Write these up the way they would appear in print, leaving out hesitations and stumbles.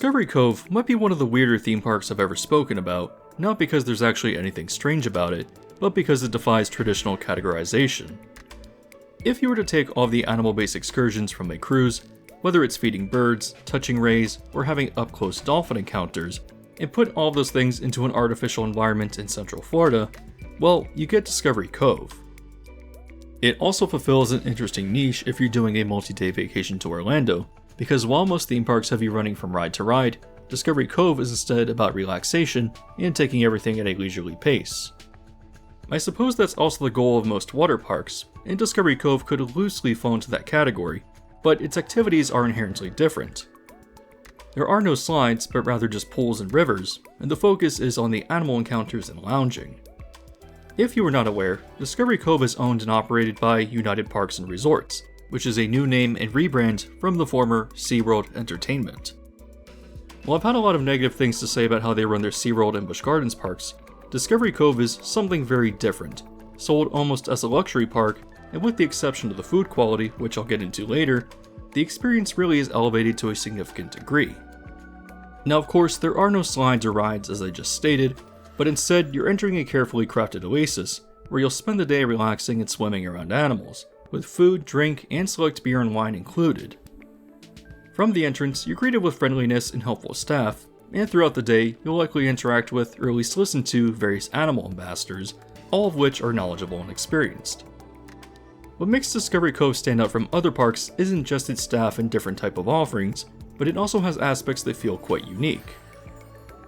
Discovery Cove might be one of the weirder theme parks I've ever spoken about, not because there's actually anything strange about it, but because it defies traditional categorization. If you were to take all of the animal-based excursions from a cruise, whether it's feeding birds, touching rays, or having up-close dolphin encounters, and put all of those things into an artificial environment in Central Florida, well, you get Discovery Cove. It also fulfills an interesting niche if you're doing a multi-day vacation to Orlando, because while most theme parks have you running from ride to ride, Discovery Cove is instead about relaxation and taking everything at a leisurely pace. I suppose that's also the goal of most water parks, and Discovery Cove could loosely fall into that category, but its activities are inherently different. There are no slides, but rather just pools and rivers, and the focus is on the animal encounters and lounging. If you were not aware, Discovery Cove is owned and operated by United Parks and Resorts, which is a new name and rebrand from the former SeaWorld Entertainment. While I've had a lot of negative things to say about how they run their SeaWorld and Busch Gardens parks, Discovery Cove is something very different, sold almost as a luxury park, and with the exception of the food quality, which I'll get into later, the experience really is elevated to a significant degree. Now of course, there are no slides or rides as I just stated, but instead you're entering a carefully crafted oasis, where you'll spend the day relaxing and swimming around animals, with food, drink, and select beer and wine included. From the entrance, you're greeted with friendliness and helpful staff, and throughout the day, you'll likely interact with or at least listen to various animal ambassadors, all of which are knowledgeable and experienced. What makes Discovery Cove stand out from other parks isn't just its staff and different type of offerings, but it also has aspects that feel quite unique.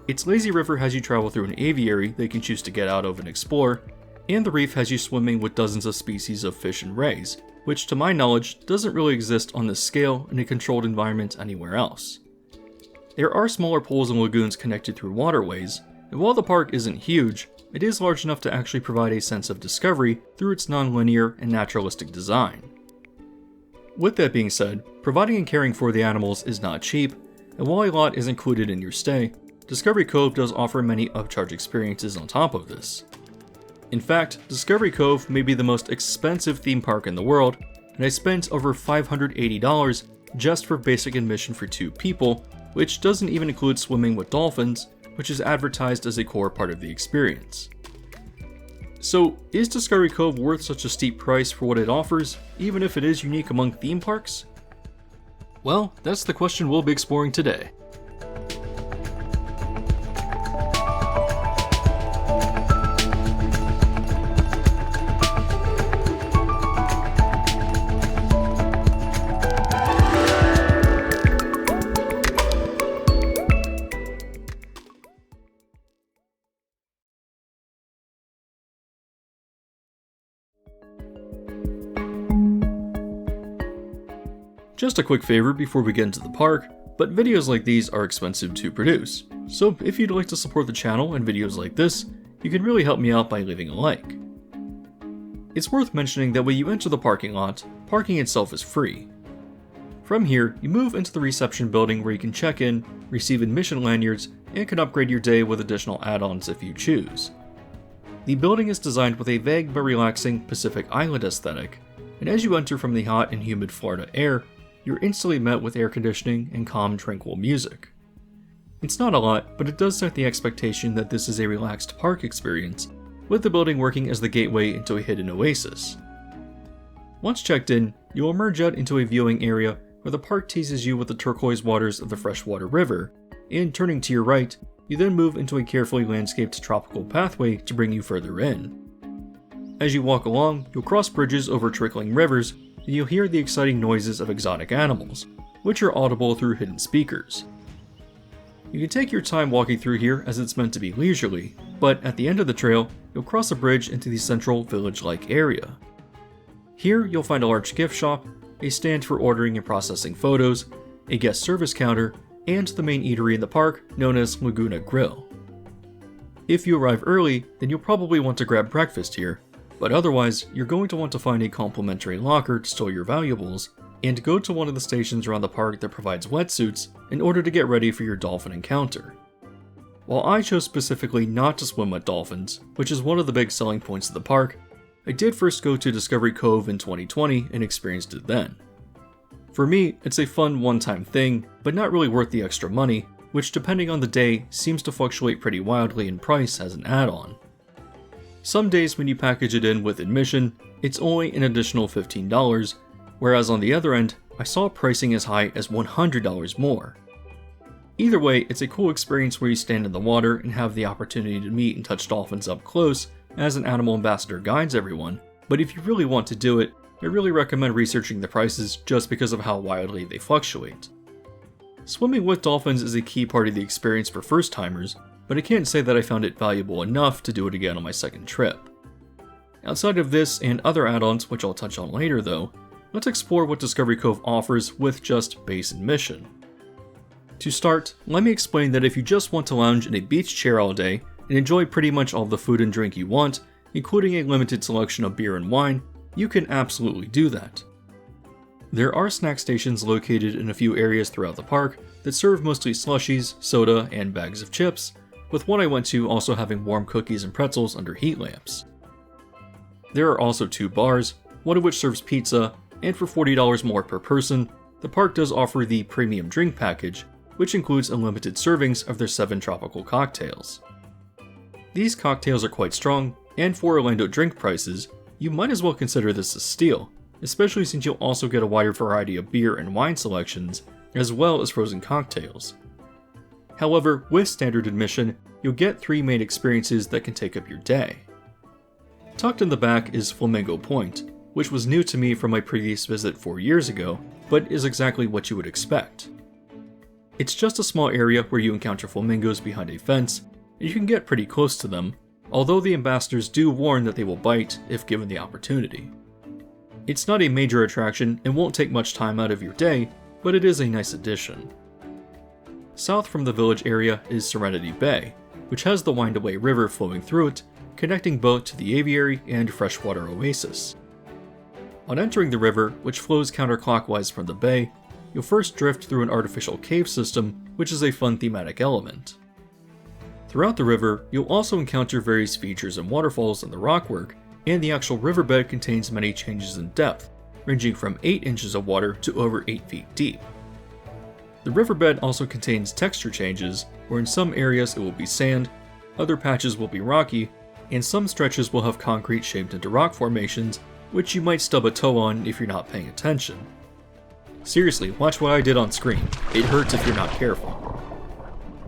Its lazy river has you travel through an aviary that you can choose to get out of and explore, and the reef has you swimming with dozens of species of fish and rays, which to my knowledge doesn't really exist on this scale in a controlled environment anywhere else. There are smaller pools and lagoons connected through waterways, and while the park isn't huge, it is large enough to actually provide a sense of discovery through its non-linear and naturalistic design. With that being said, providing and caring for the animals is not cheap, and while a lot is included in your stay, Discovery Cove does offer many upcharge experiences on top of this. In fact, Discovery Cove may be the most expensive theme park in the world, and I spent over $580 just for basic admission for 2 people, which doesn't even include swimming with dolphins, which is advertised as a core part of the experience. So, is Discovery Cove worth such a steep price for what it offers, even if it is unique among theme parks? Well, that's the question we'll be exploring today. Just a quick favor before we get into the park, but videos like these are expensive to produce, so if you'd like to support the channel and videos like this, you can really help me out by leaving a like. It's worth mentioning that when you enter the parking lot, parking itself is free. From here, you move into the reception building where you can check in, receive admission lanyards, and can upgrade your day with additional add-ons if you choose. The building is designed with a vague but relaxing Pacific Island aesthetic, and as you enter from the hot and humid Florida air, you're instantly met with air conditioning and calm, tranquil music. It's not a lot, but it does set the expectation that this is a relaxed park experience, with the building working as the gateway into a hidden oasis. Once checked in, you'll emerge out into a viewing area where the park teases you with the turquoise waters of the freshwater river, and turning to your right, you then move into a carefully landscaped tropical pathway to bring you further in. As you walk along, you'll cross bridges over trickling rivers, and you'll hear the exciting noises of exotic animals, which are audible through hidden speakers. You can take your time walking through here as it's meant to be leisurely, but at the end of the trail, you'll cross a bridge into the central village-like area. Here you'll find a large gift shop, a stand for ordering and processing photos, a guest service counter, and the main eatery in the park known as Laguna Grill. If you arrive early, then you'll probably want to grab breakfast here, but otherwise, you're going to want to find a complimentary locker to store your valuables, and go to one of the stations around the park that provides wetsuits in order to get ready for your dolphin encounter. While I chose specifically not to swim with dolphins, which is one of the big selling points of the park, I did first go to Discovery Cove in 2020 and experienced it then. For me, it's a fun one-time thing, but not really worth the extra money, which depending on the day seems to fluctuate pretty wildly in price as an add-on. Some days when you package it in with admission, it's only an additional $15, whereas on the other end, I saw pricing as high as $100 more. Either way, it's a cool experience where you stand in the water and have the opportunity to meet and touch dolphins up close as an animal ambassador guides everyone, but if you really want to do it, I really recommend researching the prices just because of how wildly they fluctuate. Swimming with dolphins is a key part of the experience for first-timers, but I can't say that I found it valuable enough to do it again on my second trip. Outside of this and other add-ons, which I'll touch on later though, let's explore what Discovery Cove offers with just base admission. To start, let me explain that if you just want to lounge in a beach chair all day and enjoy pretty much all the food and drink you want, including a limited selection of beer and wine, you can absolutely do that. There are snack stations located in a few areas throughout the park that serve mostly slushies, soda, and bags of chips, with one I went to also having warm cookies and pretzels under heat lamps. There are also 2 bars, one of which serves pizza, and for $40 more per person, the park does offer the premium drink package, which includes unlimited servings of their 7 tropical cocktails. These cocktails are quite strong, and for Orlando drink prices, you might as well consider this a steal, especially since you'll also get a wider variety of beer and wine selections, as well as frozen cocktails. However, with standard admission, you'll get 3 main experiences that can take up your day. Tucked in the back is Flamingo Point, which was new to me from my previous visit 4 years ago, but is exactly what you would expect. It's just a small area where you encounter flamingos behind a fence, and you can get pretty close to them, although the ambassadors do warn that they will bite if given the opportunity. It's not a major attraction and won't take much time out of your day, but it is a nice addition. South from the village area is Serenity Bay, which has the Wind-Away River flowing through it, connecting both to the aviary and freshwater oasis. On entering the river, which flows counterclockwise from the bay, you'll first drift through an artificial cave system, which is a fun thematic element. Throughout the river, you'll also encounter various features and waterfalls in the rockwork, and the actual riverbed contains many changes in depth, ranging from 8 inches of water to over 8 feet deep. The riverbed also contains texture changes, where in some areas it will be sand, other patches will be rocky, and some stretches will have concrete shaped into rock formations, which you might stub a toe on if you're not paying attention. Seriously, watch what I did on screen. It hurts if you're not careful.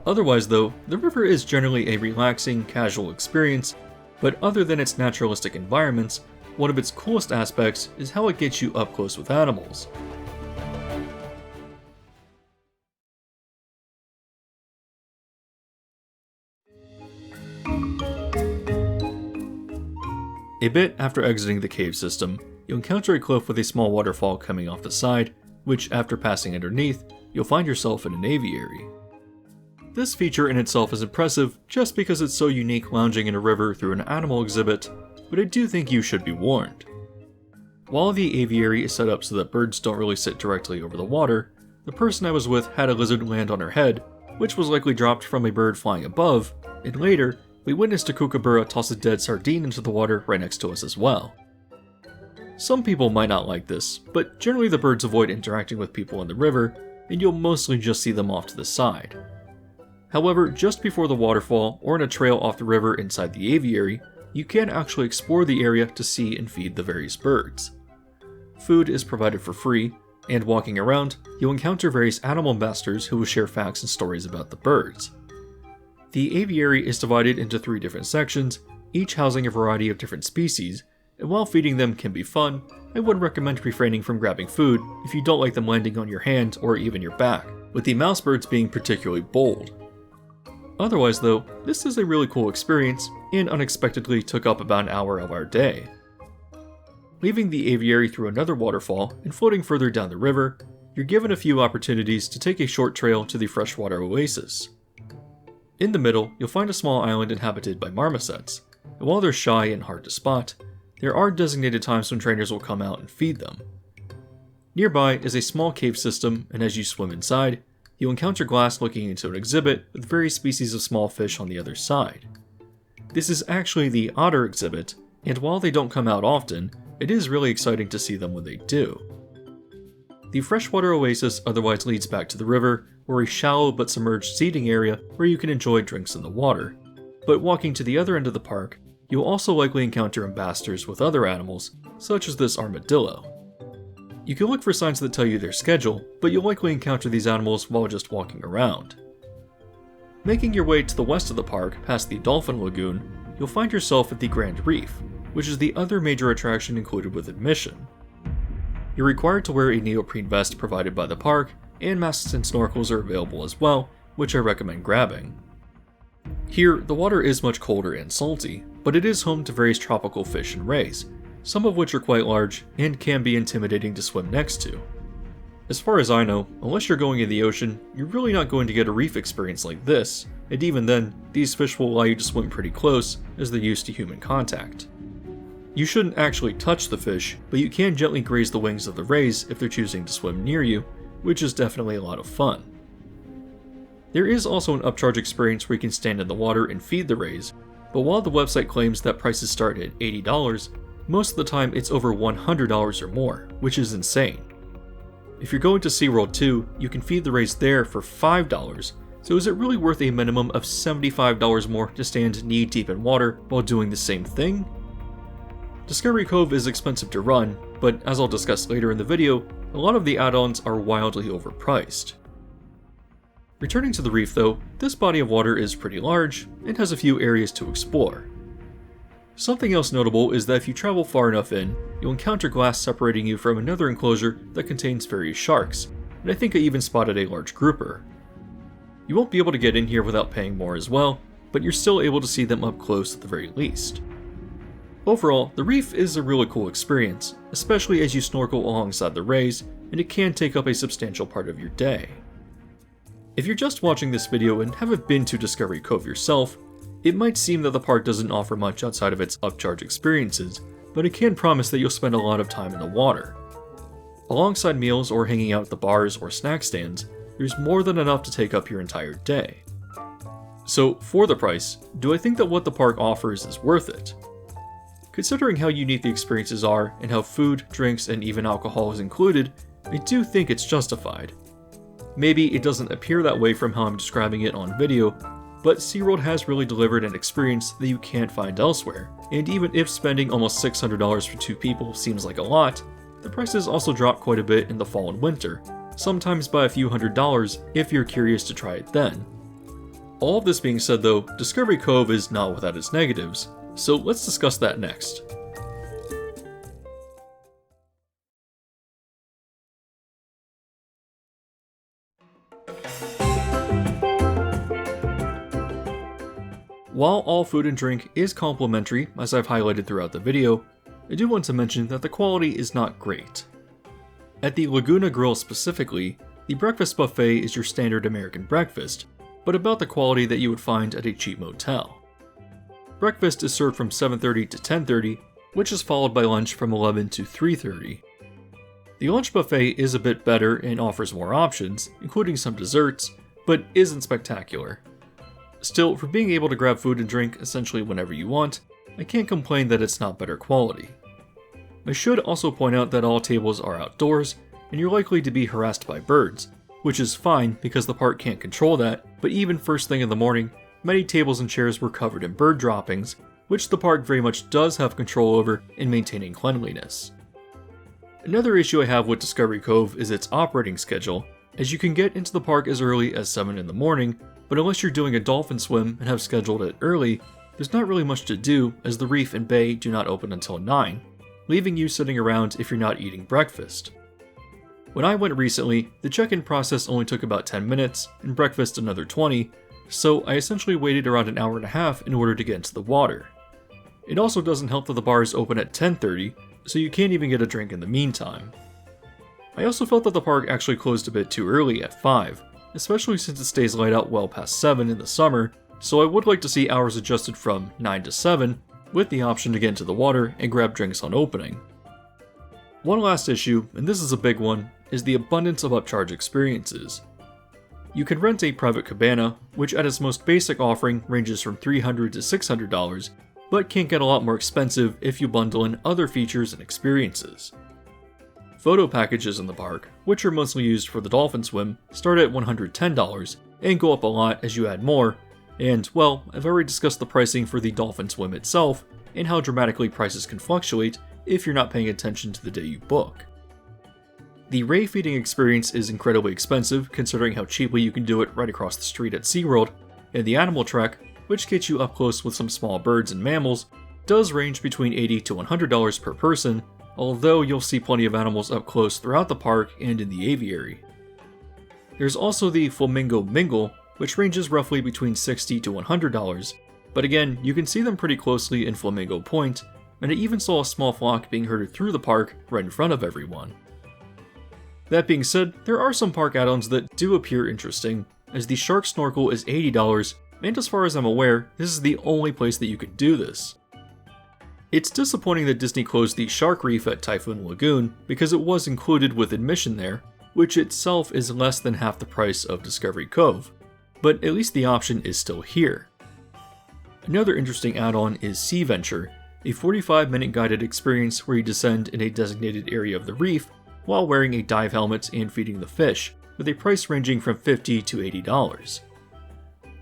Otherwise though, the river is generally a relaxing, casual experience, but other than its naturalistic environments, one of its coolest aspects is how it gets you up close with animals. A bit after exiting the cave system, you'll encounter a cliff with a small waterfall coming off the side, which after passing underneath, you'll find yourself in an aviary. This feature in itself is impressive just because it's so unique lounging in a river through an animal exhibit, but I do think you should be warned. While the aviary is set up so that birds don't really sit directly over the water, the person I was with had a lizard land on her head, which was likely dropped from a bird flying above, and later, we witnessed a kookaburra toss a dead sardine into the water right next to us as well. Some people might not like this, but generally the birds avoid interacting with people in the river, and you'll mostly just see them off to the side. However, just before the waterfall, or in a trail off the river inside the aviary, you can actually explore the area to see and feed the various birds. Food is provided for free, and walking around, you'll encounter various animal ambassadors who will share facts and stories about the birds. The aviary is divided into 3 different sections, each housing a variety of different species, and while feeding them can be fun, I would recommend refraining from grabbing food if you don't like them landing on your hand or even your back, with the mouse birds being particularly bold. Otherwise though, this is a really cool experience, and unexpectedly took up about an hour of our day. Leaving the aviary through another waterfall and floating further down the river, you're given a few opportunities to take a short trail to the freshwater oasis. In the middle, you'll find a small island inhabited by marmosets, and while they're shy and hard to spot, there are designated times when trainers will come out and feed them. Nearby is a small cave system, and as you swim inside, you'll encounter glass looking into an exhibit with various species of small fish on the other side. This is actually the otter exhibit, and while they don't come out often, it is really exciting to see them when they do. The freshwater oasis otherwise leads back to the river, or a shallow but submerged seating area where you can enjoy drinks in the water. But walking to the other end of the park, you'll also likely encounter ambassadors with other animals, such as this armadillo. You can look for signs that tell you their schedule, but you'll likely encounter these animals while just walking around. Making your way to the west of the park, past the Dolphin Lagoon, you'll find yourself at the Grand Reef, which is the other major attraction included with admission. You're required to wear a neoprene vest provided by the park, and masks and snorkels are available as well, which I recommend grabbing. Here, the water is much colder and salty, but it is home to various tropical fish and rays, some of which are quite large and can be intimidating to swim next to. As far as I know, unless you're going in the ocean, you're really not going to get a reef experience like this, and even then, these fish will allow you to swim pretty close as they're used to human contact. You shouldn't actually touch the fish, but you can gently graze the wings of the rays if they're choosing to swim near you, which is definitely a lot of fun. There is also an upcharge experience where you can stand in the water and feed the rays, but while the website claims that prices start at $80, most of the time it's over $100 or more, which is insane. If you're going to SeaWorld too, you can feed the rays there for $5, so is it really worth a minimum of $75 more to stand knee-deep in water while doing the same thing? Discovery Cove is expensive to run, but as I'll discuss later in the video, a lot of the add-ons are wildly overpriced. Returning to the reef though, this body of water is pretty large and has a few areas to explore. Something else notable is that if you travel far enough in, you'll encounter glass separating you from another enclosure that contains various sharks, and I think I even spotted a large grouper. You won't be able to get in here without paying more as well, but you're still able to see them up close at the very least. Overall, the reef is a really cool experience, especially as you snorkel alongside the rays, and it can take up a substantial part of your day. If you're just watching this video and haven't been to Discovery Cove yourself, it might seem that the park doesn't offer much outside of its upcharge experiences, but I can promise that you'll spend a lot of time in the water. Alongside meals or hanging out at the bars or snack stands, there's more than enough to take up your entire day. So, for the price, do I think that what the park offers is worth it? Considering how unique the experiences are and how food, drinks, and even alcohol is included, I do think it's justified. Maybe it doesn't appear that way from how I'm describing it on video, but SeaWorld has really delivered an experience that you can't find elsewhere, and even if spending almost $600 for 2 people seems like a lot, the prices also drop quite a bit in the fall and winter, sometimes by a few $100s if you're curious to try it then. All of this being said though, Discovery Cove is not without its negatives, so let's discuss that next. While all food and drink is complimentary, as I've highlighted throughout the video, I do want to mention that the quality is not great. At the Laguna Grill specifically, the breakfast buffet is your standard American breakfast, but about the quality that you would find at a cheap motel. Breakfast is served from 7:30 to 10:30, which is followed by lunch from 11 to 3:30. The lunch buffet is a bit better and offers more options, including some desserts, but isn't spectacular. Still, for being able to grab food and drink essentially whenever you want, I can't complain that it's not better quality. I should also point out that all tables are outdoors, and you're likely to be harassed by birds, which is fine because the park can't control that, but even first thing in the morning, many tables and chairs were covered in bird droppings, which the park very much does have control over in maintaining cleanliness. Another issue I have with Discovery Cove is its operating schedule, as you can get into the park as early as 7 in the morning, but unless you're doing a dolphin swim and have scheduled it early, there's not really much to do as the reef and bay do not open until 9, leaving you sitting around if you're not eating breakfast. When I went recently, the check-in process only took about 10 minutes and breakfast another 20, so I essentially waited around an hour and a half in order to get into the water. It also doesn't help that the bars open at 10:30, so you can't even get a drink in the meantime. I also felt that the park actually closed a bit too early at 5, especially since it stays light out well past 7 in the summer, so I would like to see hours adjusted from 9 to 7, with the option to get into the water and grab drinks on opening. One last issue, and this is a big one, is the abundance of upcharge experiences. You can rent a private cabana, which at its most basic offering ranges from $300 to $600, but can get a lot more expensive if you bundle in other features and experiences. Photo packages in the park, which are mostly used for the dolphin swim, start at $110 and go up a lot as you add more, and well, I've already discussed the pricing for the dolphin swim itself, and how dramatically prices can fluctuate if you're not paying attention to the day you book. The ray feeding experience is incredibly expensive considering how cheaply you can do it right across the street at SeaWorld, and the animal track, which gets you up close with some small birds and mammals, does range between $80 to $100 per person, although you'll see plenty of animals up close throughout the park and in the aviary. There's also the Flamingo Mingle, which ranges roughly between $60 to $100, but again, you can see them pretty closely in Flamingo Point, and I even saw a small flock being herded through the park right in front of everyone. That being said, there are some park add-ons that do appear interesting, as the Shark Snorkel is $80, and as far as I'm aware, this is the only place that you can do this. It's disappointing that Disney closed the Shark Reef at Typhoon Lagoon because it was included with admission there, which itself is less than half the price of Discovery Cove, but at least the option is still here. Another interesting add-on is Sea Venture, a 45-minute guided experience where you descend in a designated area of the reef while wearing a dive helmet and feeding the fish, with a price ranging from $50 to $80.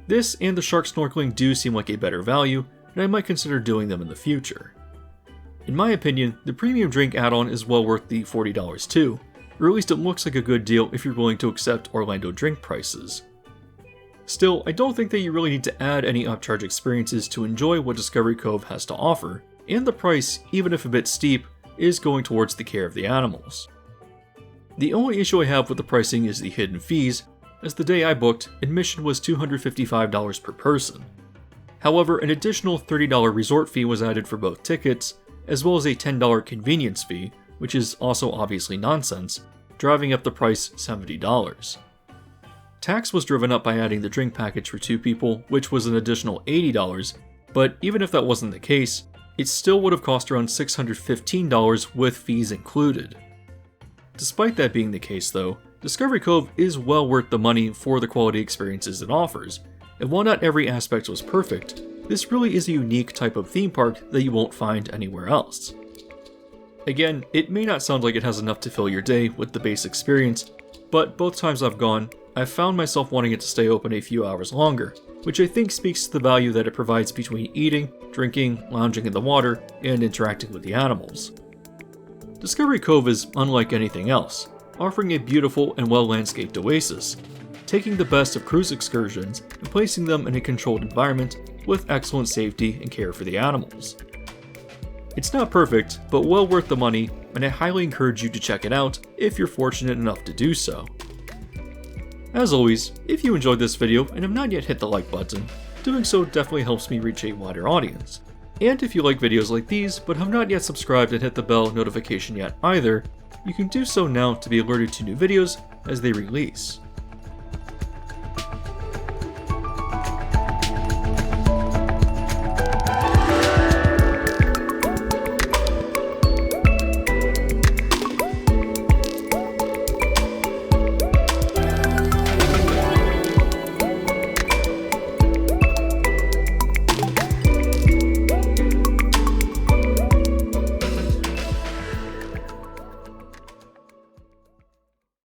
This and the shark snorkeling do seem like a better value, and I might consider doing them in the future. In my opinion, the premium drink add-on is well worth the $40 too, or at least it looks like a good deal if you're willing to accept Orlando drink prices. Still, I don't think that you really need to add any upcharge experiences to enjoy what Discovery Cove has to offer, and the price, even if a bit steep, is going towards the care of the animals. The only issue I have with the pricing is the hidden fees, as the day I booked, admission was $255 per person. However, an additional $30 resort fee was added for both tickets, as well as a $10 convenience fee, which is also obviously nonsense, driving up the price $70. Tax was driven up by adding the drink package for 2 people, which was an additional $80, but even if that wasn't the case, it still would have cost around $615 with fees included. Despite that being the case though, Discovery Cove is well worth the money for the quality experiences it offers, and while not every aspect was perfect, this really is a unique type of theme park that you won't find anywhere else. Again, it may not sound like it has enough to fill your day with the base experience, but both times I've gone, I've found myself wanting it to stay open a few hours longer, which I think speaks to the value that it provides between eating, drinking, lounging in the water, and interacting with the animals. Discovery Cove is unlike anything else, offering a beautiful and well-landscaped oasis, taking the best of cruise excursions and placing them in a controlled environment with excellent safety and care for the animals. It's not perfect, but well worth the money, and I highly encourage you to check it out if you're fortunate enough to do so. As always, if you enjoyed this video and have not yet hit the like button, doing so definitely helps me reach a wider audience. And if you like videos like these but have not yet subscribed and hit the bell notification yet either, you can do so now to be alerted to new videos as they release.